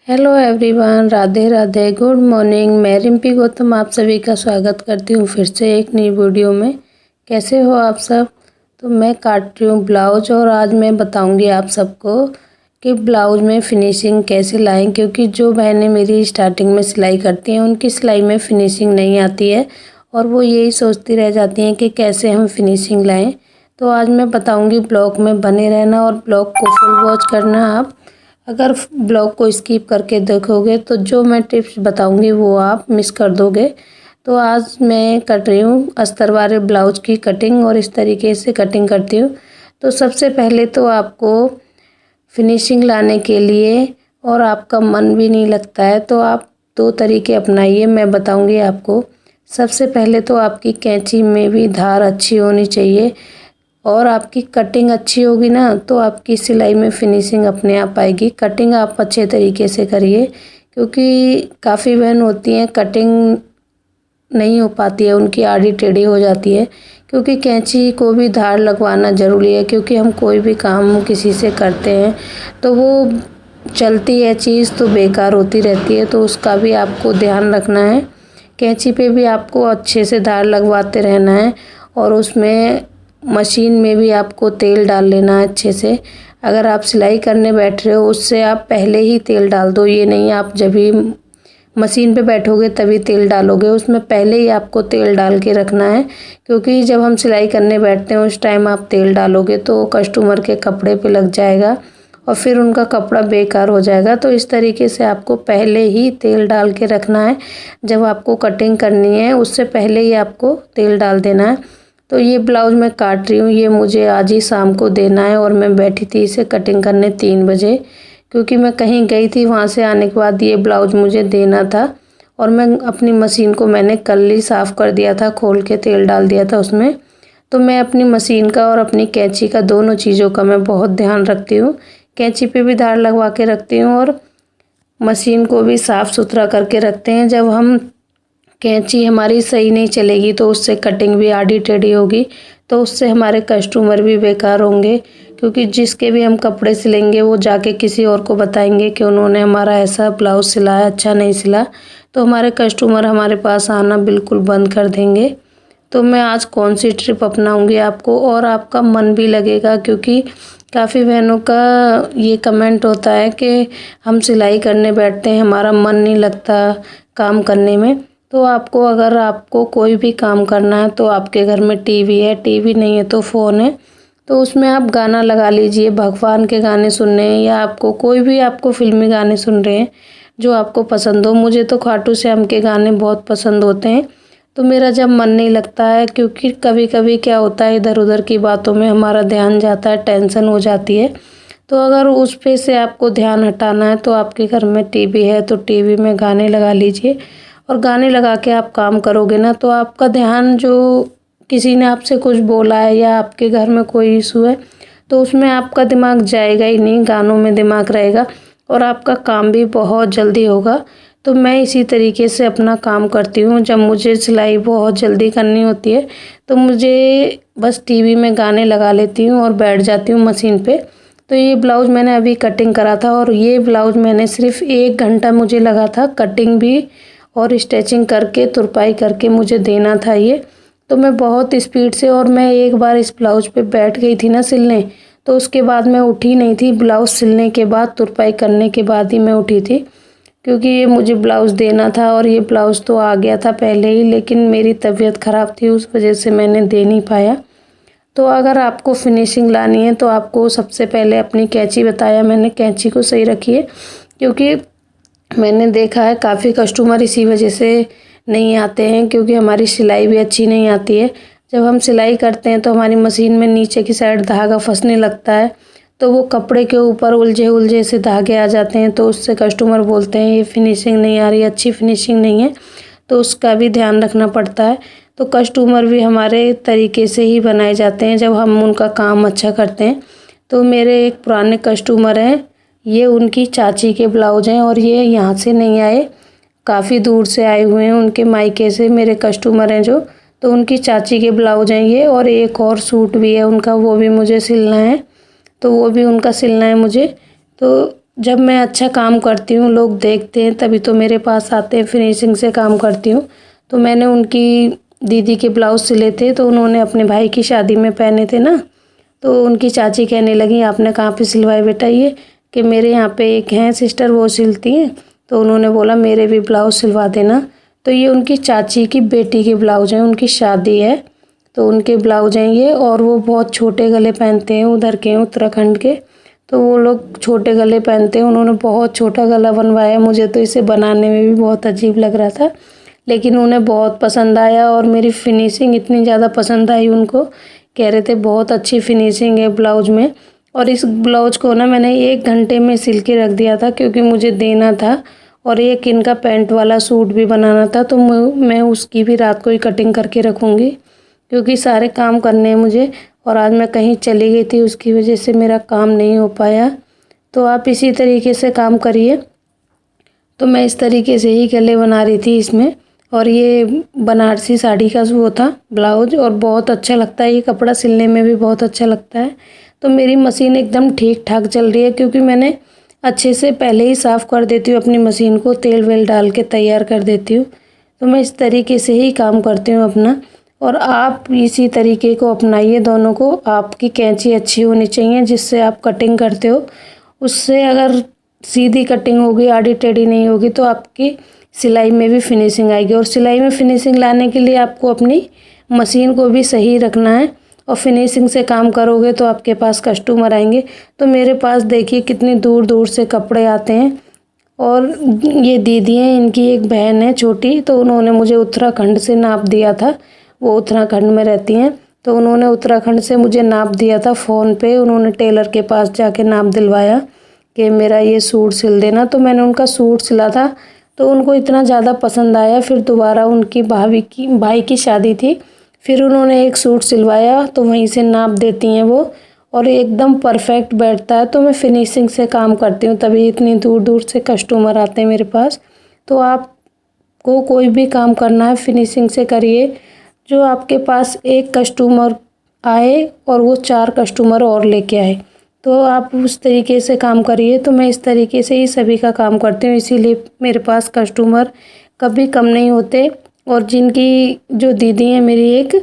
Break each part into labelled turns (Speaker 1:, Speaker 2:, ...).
Speaker 1: Hello everyone, Radhe Radhe, good morning. मैं रिम्पी गौतम आप सभी का स्वागत करती हूँ फिर से एक नई वीडियो में। कैसे हो आप सब? तो मैं काट रही हूँ ब्लाउज और आज मैं बताऊँगी आप सबको कि ब्लाउज में फिनिशिंग कैसे लाएं, क्योंकि जो बहनें मेरी स्टार्टिंग में सिलाई करती हैं उनकी सिलाई में फिनिशिंग नहीं आती है और वो यही सोचती रह जाती हैं कि कैसे हम फिनिशिंग लाएँ। तो आज मैं बताऊँगी, ब्लॉग में बने रहना और ब्लॉग को फुल वॉच करना। आप अगर ब्लॉग को स्किप करके देखोगे तो जो मैं टिप्स बताऊंगी वो आप मिस कर दोगे। तो आज मैं कट रही हूँ अस्तर वाले ब्लाउज की कटिंग और इस तरीके से कटिंग करती हूँ। तो सबसे पहले तो आपको फिनिशिंग लाने के लिए और आपका मन भी नहीं लगता है तो आप दो तरीके अपनाइए, मैं बताऊंगी आपको। सबसे पहले तो आपकी कैंची में भी धार अच्छी होनी चाहिए और आपकी कटिंग अच्छी होगी ना तो आपकी सिलाई में फिनिशिंग अपने आप आएगी। कटिंग आप अच्छे तरीके से करिए, क्योंकि काफ़ी बहन होती हैं कटिंग नहीं हो पाती है, उनकी आड़ी टेढ़ी हो जाती है। क्योंकि कैंची को भी धार लगवाना ज़रूरी है, क्योंकि हम कोई भी काम किसी से करते हैं तो वो चलती है चीज़ तो बेकार होती रहती है, तो उसका भी आपको ध्यान रखना है। कैंची पे भी आपको अच्छे से धार लगवाते रहना है और उसमें मशीन में भी आपको तेल डाल लेना है अच्छे से। अगर आप सिलाई करने बैठ रहे हो उससे आप पहले ही तेल डाल दो, ये नहीं आप जब भी मशीन पे बैठोगे तभी तेल डालोगे, उसमें पहले ही आपको तेल डाल के रखना है। क्योंकि जब हम सिलाई करने बैठते हैं उस टाइम आप तेल डालोगे तो कस्टमर के कपड़े पे लग जाएगा और फिर उनका कपड़ा बेकार हो जाएगा। तो इस तरीके से आपको पहले ही तेल डाल के रखना है। जब आपको कटिंग करनी है उससे पहले ही आपको तेल डाल देना है। तो ये ब्लाउज मैं काट रही हूँ, ये मुझे आज ही शाम को देना है और मैं बैठी थी इसे कटिंग करने 3 बजे, क्योंकि मैं कहीं गई थी। वहाँ से आने के बाद ये ब्लाउज मुझे देना था और मैं अपनी मशीन को मैंने कल ही साफ़ कर दिया था, खोल के तेल डाल दिया था उसमें। तो मैं अपनी मशीन का और अपनी कैंची का, दोनों चीज़ों का मैं बहुत ध्यान रखती हूँ। कैंची पे भी धार लगवा के रखती हूँ और मशीन को भी साफ़ सुथरा करके रखते हैं। जब हम कैंची हमारी सही नहीं चलेगी तो उससे कटिंग भी आड़ी टेढ़ी होगी, तो उससे हमारे कस्टमर भी बेकार होंगे। क्योंकि जिसके भी हम कपड़े सिलेंगे वो जाके किसी और को बताएंगे कि उन्होंने हमारा ऐसा ब्लाउज सिलाया, अच्छा नहीं सिला, तो हमारे कस्टमर हमारे पास आना बिल्कुल बंद कर देंगे। तो मैं आज कौन सी ट्रिप अपनाऊंगी आपको और आपका मन भी लगेगा, क्योंकि काफ़ी बहनों का ये कमेंट होता है कि हम सिलाई करने बैठते हैं हमारा मन नहीं लगता काम करने में। तो आपको, अगर आपको कोई भी काम करना है तो आपके घर में टीवी है, टीवी नहीं है तो फ़ोन है, तो उसमें आप गाना लगा लीजिए। भगवान के गाने सुनने हैं या आपको कोई भी, आपको फिल्मी गाने सुन रहे हैं जो आपको पसंद हो। मुझे तो खाटू श्याम के गाने बहुत पसंद होते हैं। तो मेरा जब मन नहीं लगता है, क्योंकि कभी कभी क्या होता है इधर उधर की बातों में हमारा ध्यान जाता है, टेंशन हो जाती है। तो अगर उस पे से आपको ध्यान हटाना है तो आपके घर में टीवी है तो टीवी में गाने लगा लीजिए और गाने लगा के आप काम करोगे ना तो आपका ध्यान, जो किसी ने आपसे कुछ बोला है या आपके घर में कोई इशू है तो उसमें आपका दिमाग जाएगा ही नहीं, गानों में दिमाग रहेगा और आपका काम भी बहुत जल्दी होगा। तो मैं इसी तरीके से अपना काम करती हूँ। जब मुझे सिलाई बहुत जल्दी करनी होती है तो मुझे बस टीवी में गाने लगा लेती हूँ और बैठ जाती हूँ मशीन पे। तो ये ब्लाउज़ मैंने अभी कटिंग करा था और ये ब्लाउज़ मैंने सिर्फ 1 घंटा मुझे लगा था, कटिंग भी और स्टिचिंग करके, तुरपाई करके मुझे देना था ये। तो मैं बहुत स्पीड से, और मैं एक बार इस ब्लाउज़ पे बैठ गई थी ना सिलने, तो उसके बाद मैं उठी नहीं थी। ब्लाउज़ सिलने के बाद, तुरपाई करने के बाद ही मैं उठी थी, क्योंकि ये मुझे ब्लाउज़ देना था और ये ब्लाउज़ तो आ गया था पहले ही, लेकिन मेरी तबीयत ख़राब थी उस वजह से मैंने दे नहीं पाया। तो अगर आपको फिनिशिंग लानी है तो आपको सबसे पहले अपनी कैंची, बताया मैंने, कैंची को सही रखिए। क्योंकि मैंने देखा है काफ़ी कस्टमर इसी वजह से नहीं आते हैं, क्योंकि हमारी सिलाई भी अच्छी नहीं आती है। जब हम सिलाई करते हैं तो हमारी मशीन में नीचे की साइड धागा फंसने लगता है, तो वो कपड़े के ऊपर उलझे उलझे से धागे आ जाते हैं, तो उससे कस्टमर बोलते हैं ये फिनिशिंग नहीं आ रही, अच्छी फिनिशिंग नहीं है। तो उसका भी ध्यान रखना पड़ता है। तो कस्टमर भी हमारे तरीके से ही बनाए जाते हैं जब हम उनका काम अच्छा करते हैं। तो मेरे एक पुराने कस्टमर हैं, ये उनकी चाची के ब्लाउज हैं और ये यहाँ से नहीं आए, काफ़ी दूर से आए हुए हैं, उनके मायके से मेरे कस्टमर हैं जो। तो उनकी चाची के ब्लाउज हैं ये, और एक और सूट भी है उनका, वो भी मुझे सिलना है, तो वो भी उनका सिलना है मुझे। तो जब मैं अच्छा काम करती हूँ लोग देखते हैं तभी तो मेरे पास आते हैं, फिनिशिंग से काम करती हूँ। तो मैंने उनकी दीदी के ब्लाउज़ सिले थे, तो उन्होंने अपने भाई की शादी में पहने थे ना, तो उनकी चाची कहने लगी आपने कहाँ पे सिलवाए बेटा ये, कि मेरे यहाँ पे एक हैं सिस्टर वो सिलती हैं, तो उन्होंने बोला मेरे भी ब्लाउज़ सिलवा देना। तो ये उनकी चाची की बेटी के ब्लाउज़ हैं, उनकी शादी है तो उनके ब्लाउज हैं ये, और वो बहुत छोटे गले पहनते हैं, उधर के हैं उत्तराखंड के, तो वो लोग छोटे गले पहनते हैं। उन्होंने बहुत छोटा गला बनवाया, मुझे तो इसे बनाने में भी बहुत अजीब लग रहा था, लेकिन उन्हें बहुत पसंद आया और मेरी फिनिशिंग इतनी ज़्यादा पसंद आई उनको, कह रहे थे बहुत अच्छी फिनिशिंग है ब्लाउज में। और इस ब्लाउज को ना मैंने 1 घंटे में सिल के रख दिया था, क्योंकि मुझे देना था और एक इनका पैंट वाला सूट भी बनाना था, तो मैं उसकी भी रात को ही कटिंग करके रखूँगी, क्योंकि सारे काम करने हैं मुझे। और आज मैं कहीं चली गई थी, उसकी वजह से मेरा काम नहीं हो पाया। तो आप इसी तरीके से काम करिए। तो मैं इस तरीके से ही गले बना रही थी इसमें, और ये बनारसी साड़ी का वो था ब्लाउज, और बहुत अच्छा लगता है ये कपड़ा, सिलने में भी बहुत अच्छा लगता है। तो मेरी मशीन एकदम ठीक ठाक चल रही है, क्योंकि मैंने अच्छे से पहले ही साफ़ कर देती हूँ अपनी मशीन को, तेल वेल डाल के तैयार कर देती हूँ। तो मैं इस तरीके से ही काम करती हूँ अपना, और आप इसी तरीके को अपनाइए दोनों को। आपकी कैंची अच्छी होनी चाहिए जिससे आप कटिंग करते हो, उससे अगर सीधी कटिंग होगी, आड़ी टेढ़ी नहीं होगी, तो आपकी सिलाई में भी फिनिशिंग आएगी। और सिलाई में फिनिशिंग लाने के लिए आपको अपनी मशीन को भी सही रखना है, और फिनिशिंग से काम करोगे तो आपके पास कस्टमर आएंगे। तो मेरे पास देखिए कितनी दूर दूर से कपड़े आते हैं। और ये दीदी हैं, इनकी एक बहन है छोटी, तो उन्होंने मुझे उत्तराखंड से नाप दिया था, वो उत्तराखंड में रहती हैं, तो उन्होंने उत्तराखंड से मुझे नाप दिया था फ़ोन पे। उन्होंने टेलर के पास जाके नाप दिलवाया कि मेरा ये सूट सिल देना। तो मैंने उनका सूट सिला था, तो उनको इतना ज़्यादा पसंद आया। फिर दोबारा उनकी भाई की शादी थी, फिर उन्होंने एक सूट सिलवाया, तो वहीं से नाप देती हैं वो, और एकदम परफेक्ट बैठता है। तो मैं फिनिशिंग से काम करती हूँ, तभी इतनी दूर दूर से कस्टमर आते हैं मेरे पास। तो आपको कोई भी काम करना है फिनिशिंग से करिए, जो आपके पास एक कस्टमर आए और वो 4 कस्टमर और लेके आए, तो आप उस तरीके से काम करिए। तो मैं इस तरीके से ही सभी का काम करती हूँ, इसीलिए मेरे पास कस्टमर कभी कम नहीं होते। और जिनकी जो दीदी हैं मेरी एक,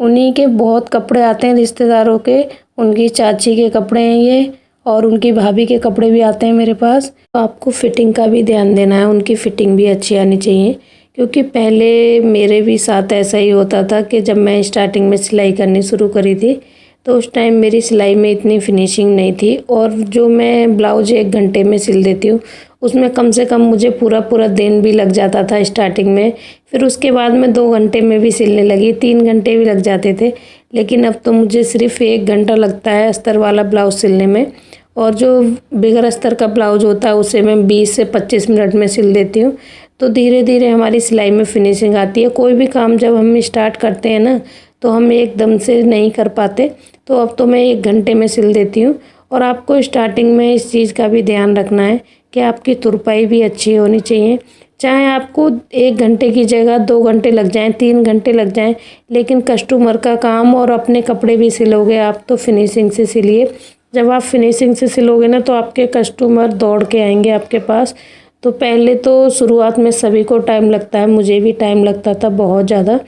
Speaker 1: उन्हीं के बहुत कपड़े आते हैं रिश्तेदारों के, उनकी चाची के कपड़े हैं ये, और उनकी भाभी के कपड़े भी आते हैं मेरे पास। तो आपको फ़िटिंग का भी ध्यान देना है, उनकी फ़िटिंग भी अच्छी आनी चाहिए, क्योंकि पहले मेरे भी साथ ऐसा ही होता था कि जब मैं स्टार्टिंग में सिलाई करनी शुरू करी थी, तो उस टाइम मेरी सिलाई में इतनी फिनिशिंग नहीं थी। और जो मैं ब्लाउज 1 घंटे में सिल देती हूँ, उसमें कम से कम मुझे पूरा दिन भी लग जाता था स्टार्टिंग में। फिर उसके बाद मैं 2 घंटे में भी सिलने लगी, 3 घंटे भी लग जाते थे, लेकिन अब तो मुझे सिर्फ 1 घंटा लगता है अस्तर वाला ब्लाउज सिलने में। और जो बगैर अस्तर का ब्लाउज होता है उसे मैं 20 से 25 मिनट में सिल देती हूँ। तो धीरे धीरे हमारी सिलाई में फिनिशिंग आती है। कोई भी काम जब हम स्टार्ट करते हैं ना, तो हम एकदम से नहीं कर पाते, तो अब तो मैं 1 घंटे में सिल देती हूँ। और आपको स्टार्टिंग में इस चीज़ का भी ध्यान रखना है कि आपकी तुरपाई भी अच्छी होनी चाहिए। चाहे आपको 1 घंटे की जगह 2 घंटे लग जाएं, 3 घंटे लग जाएं, लेकिन कस्टमर का काम और अपने कपड़े भी सिलोगे आप तो फिनिशिंग से सिलिए। जब आप फिनिशिंग से सिलोगे ना, तो आपके कस्टमर दौड़ के आएंगे आपके पास। तो पहले तो शुरुआत में सभी को टाइम लगता है, मुझे भी टाइम लगता था बहुत ज़्यादा।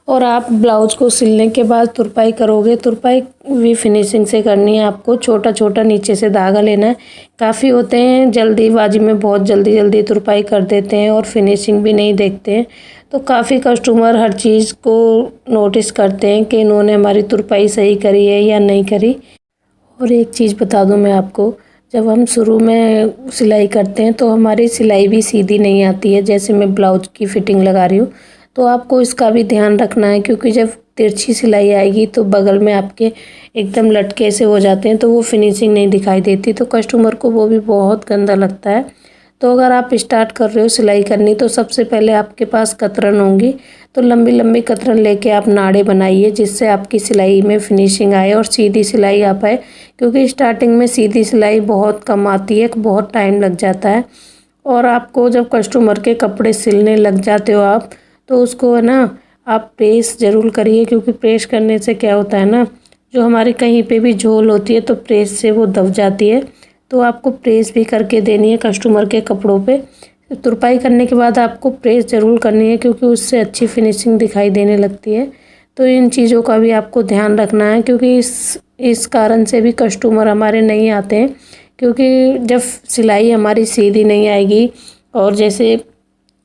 Speaker 1: और आप ब्लाउज को सिलने के बाद तुरपाई करोगे, तुरपाई भी फिनिशिंग से करनी है आपको। छोटा छोटा नीचे से धागा लेना है। काफ़ी होते हैं जल्दीबाजी में बहुत जल्दी तुरपाई कर देते हैं और फिनिशिंग भी नहीं देखते हैं। तो काफ़ी कस्टमर हर चीज़ को नोटिस करते हैं कि इन्होंने हमारी तुरपाई सही करी है या नहीं करी। और एक चीज़ बता दूं मैं आपको, जब हम शुरू में सिलाई करते हैं तो हमारी सिलाई भी सीधी नहीं आती है। जैसे मैं ब्लाउज की फ़िटिंग लगा रही हूँ, तो आपको इसका भी ध्यान रखना है, क्योंकि जब तिरछी सिलाई आएगी तो बगल में आपके एकदम लटके से हो जाते हैं, तो वो फिनिशिंग नहीं दिखाई देती, तो कस्टमर को वो भी बहुत गंदा लगता है। तो अगर आप स्टार्ट कर रहे हो सिलाई करनी, तो सबसे पहले आपके पास कतरन होंगी, तो लंबी लंबी कतरन लेके आप नाड़े बनाइए, जिससे आपकी सिलाई में फिनिशिंग आए और सीधी सिलाई आ पाए। क्योंकि स्टार्टिंग में सीधी सिलाई बहुत कम आती है, बहुत टाइम लग जाता है। और आपको जब कस्टमर के कपड़े सिलने लग जाते हो आप, तो उसको है ना आप प्रेस ज़रूर करिए, क्योंकि प्रेस करने से क्या होता है ना, जो हमारे कहीं पे भी झोल होती है तो प्रेस से वो दब जाती है। तो आपको प्रेस भी करके देनी है कस्टमर के कपड़ों पे। तुरपाई करने के बाद आपको प्रेस ज़रूर करनी है, क्योंकि उससे अच्छी फिनिशिंग दिखाई देने लगती है। तो इन चीज़ों का भी आपको ध्यान रखना है, क्योंकि इस कारण से भी कस्टमर हमारे नहीं आते हैं, क्योंकि जब सिलाई हमारी सीधी नहीं आएगी और जैसे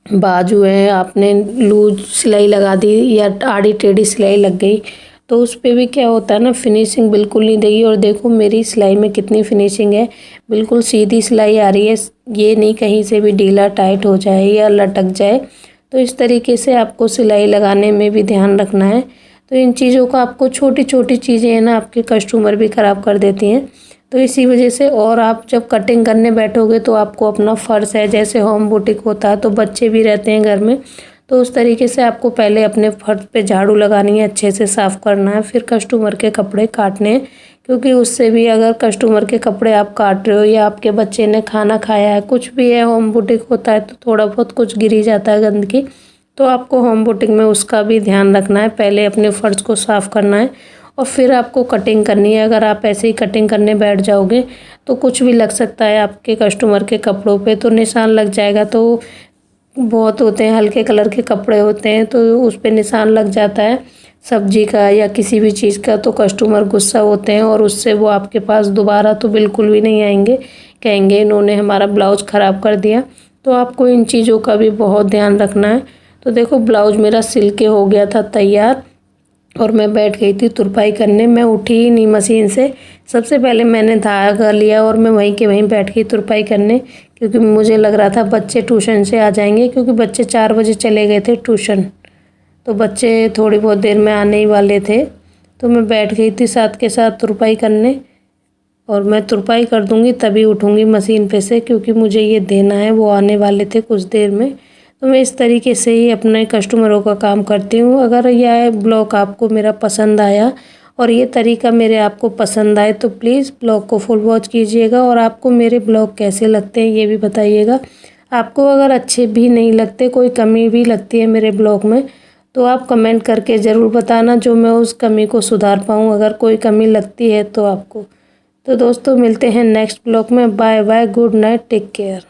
Speaker 1: बाजू है आपने लूज सिलाई लगा दी या आड़ी टेढ़ी सिलाई लग गई, तो उस पे भी क्या होता है ना, फिनिशिंग बिल्कुल नहीं देगी। और देखो मेरी सिलाई में कितनी फिनिशिंग है, बिल्कुल सीधी सिलाई आ रही है, ये नहीं कहीं से भी ढीला टाइट हो जाए या लटक जाए। तो इस तरीके से आपको सिलाई लगाने में भी ध्यान रखना है। तो इन चीज़ों का आपको छोटी छोटी चीज़ें हैं ना, आपके कस्टमर भी ख़राब कर देती हैं। तो इसी वजह से, और आप जब कटिंग करने बैठोगे तो आपको अपना फ़र्ज़ है, जैसे होम बुटीक होता है तो बच्चे भी रहते हैं घर में, तो उस तरीके से आपको पहले अपने फर्श पे झाड़ू लगानी है, अच्छे से साफ़ करना है, फिर कस्टमर के कपड़े काटने हैं। क्योंकि उससे भी अगर कस्टमर के कपड़े आप काट रहे हो या आपके बच्चे ने खाना खाया है, कुछ भी है, होम बुटीक होता है तो थोड़ा बहुत कुछ गिर ही जाता है गंदगी, तो आपको होम बुटीक में उसका भी ध्यान रखना है। पहले अपने फ़र्श को साफ़ करना है और फिर आपको कटिंग करनी है। अगर आप ऐसे ही कटिंग करने बैठ जाओगे तो कुछ भी लग सकता है आपके कस्टमर के कपड़ों पे, तो निशान लग जाएगा। तो बहुत होते हैं, हल्के कलर के कपड़े होते हैं तो उस पे निशान लग जाता है सब्जी का या किसी भी चीज़ का, तो कस्टमर गुस्सा होते हैं और उससे वो आपके पास दोबारा तो बिल्कुल भी नहीं आएंगे, कहेंगे इन्होंने हमारा ब्लाउज़ ख़राब कर दिया। तो आपको इन चीज़ों का भी बहुत ध्यान रखना है। तो देखो ब्लाउज़ मेरा सिल के हो गया था तैयार और मैं बैठ गई थी तुरपाई करने। मैं उठी ही नहीं मशीन से, सबसे पहले मैंने धागा लिया और मैं वहीं के वहीं बैठ गई तुरपाई करने, क्योंकि मुझे लग रहा था बच्चे ट्यूशन से आ जाएंगे, क्योंकि बच्चे 4 बजे चले गए थे ट्यूशन, तो बच्चे थोड़ी बहुत देर में आने ही वाले थे। तो मैं बैठ गई थी साथ के साथ तुरपाई करने, और मैं तुरपाई कर दूँगी तभी उठूँगी मशीन पे से, क्योंकि मुझे ये देना है, वो आने वाले थे कुछ देर में। तो मैं इस तरीके से ही अपने कस्टमरों का काम करती हूँ। अगर यह ब्लॉग आपको मेरा पसंद आया और ये तरीका मेरे आपको पसंद आए तो प्लीज़ ब्लॉग को फुल वॉच कीजिएगा, और आपको मेरे ब्लॉग कैसे लगते हैं ये भी बताइएगा। आपको अगर अच्छे भी नहीं लगते, कोई कमी भी लगती है मेरे ब्लॉग में, तो आप कमेंट करके ज़रूर बताना, जो मैं उस कमी को सुधार पाऊँ, अगर कोई कमी लगती है तो आपको। तो दोस्तों मिलते हैं नेक्स्ट ब्लॉग में। Bye bye, good night, take care.